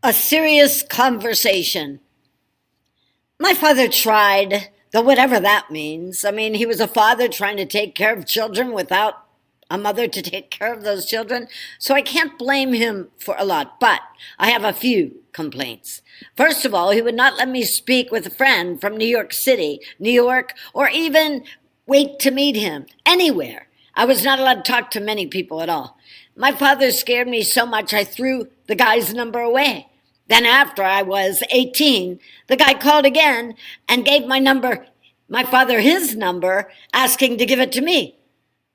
A serious conversation. My father tried, though whatever that means. I mean, he was a father trying to take care of children without a mother to take care of those children. So I can't blame him for a lot, but I have a few complaints. First of all, he would not let me speak with a friend from New York City, New York, or even wait to meet him anywhere. I was not allowed to talk to many people at all. My father scared me so much I threw the guy's number away. Then after I was 18, the guy called again and gave my father his number, asking to give it to me.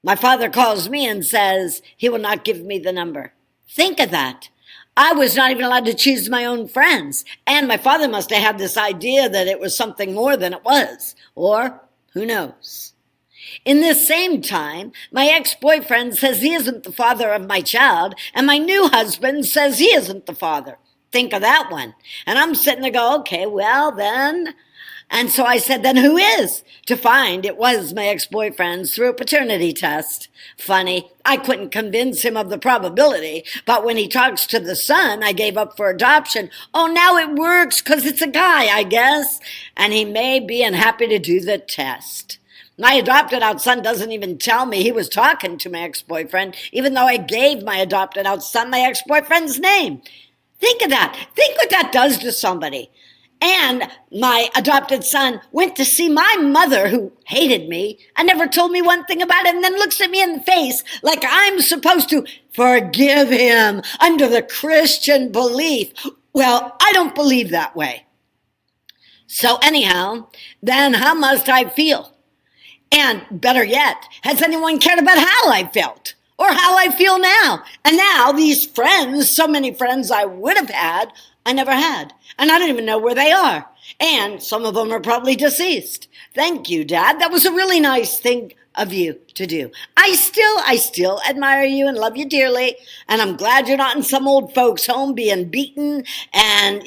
My father calls me and says he will not give me the number. Think of that. I was not even allowed to choose my own friends. And my father must have had this idea that it was something more than it was. Or who knows? In this same time, my ex-boyfriend says he isn't the father of my child, and my new husband says he isn't the father. Think of that one. And I'm sitting there going, okay, well then. And so I said, then who is? To find it was my ex-boyfriend through a paternity test. Funny, I couldn't convince him of the probability, but when he talks to the son I gave up for adoption, oh, now it works because it's a guy, I guess. And he may be unhappy to do the test. My adopted out son doesn't even tell me he was talking to my ex-boyfriend, even though I gave my adopted out son my ex-boyfriend's name. Think of that. Think what that does to somebody. And my adopted son went to see my mother, who hated me and never told me one thing about it, and then looks at me in the face like I'm supposed to forgive him under the Christian belief. Well, I don't believe that way. So anyhow, then how must I feel? And better yet, has anyone cared about how I felt? Or how I feel now? And now these friends, so many friends I would have had, I never had. And I don't even know where they are. And some of them are probably deceased. Thank you, Dad. That was a really nice thing of you to do. I still admire you and love you dearly. And I'm glad you're not in some old folks' home being beaten and,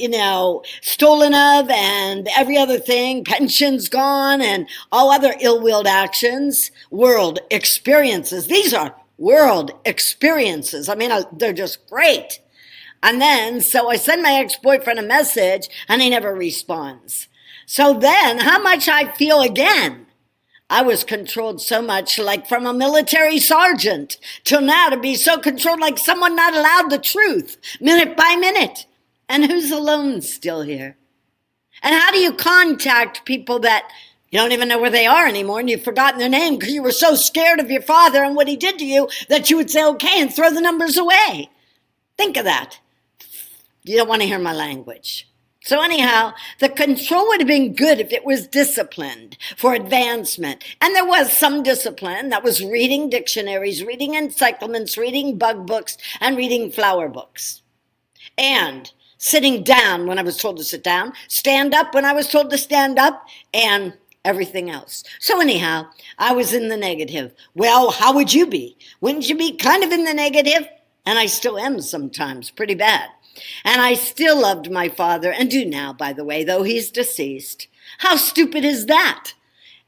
stolen of and every other thing, pensions gone and all other ill-willed actions. World experiences. These are world experiences. I mean, they're just great. And then, so I send my ex-boyfriend a message and he never responds. So then, how much I feel again? I was controlled so much, like from a military sergeant, till now to be so controlled like someone not allowed the truth, minute by minute. And who's alone still here? And how do you contact people that you don't even know where they are anymore and you've forgotten their name because you were so scared of your father and what he did to you that you would say okay and throw the numbers away? Think of that. You don't want to hear my language. So anyhow, the control would have been good if it was disciplined for advancement. And there was some discipline that was reading dictionaries, reading encyclaments, reading bug books, and reading flower books. And sitting down when I was told to sit down, stand up when I was told to stand up, and everything else. So anyhow, I was in the negative. Well, how would you be? Wouldn't you be kind of in the negative? And I still am sometimes, pretty bad. And I still loved my father, and do now, by the way, though he's deceased. How stupid is that?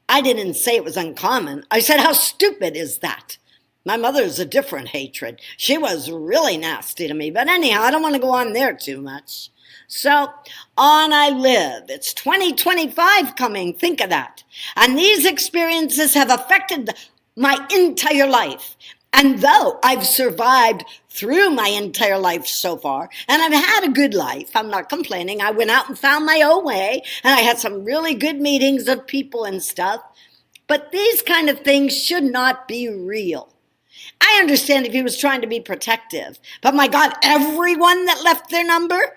I didn't say it was uncommon. I said, how stupid is that? My mother's a different hatred. She was really nasty to me. But anyhow, I don't want to go on there too much. So on I live. It's 2025 coming. Think of that. And these experiences have affected my entire life. And though I've survived through my entire life so far, and I've had a good life, I'm not complaining. I went out and found my own way, and I had some really good meetings of people and stuff. But these kind of things should not be real. I understand if he was trying to be protective, but my God, everyone that left their number,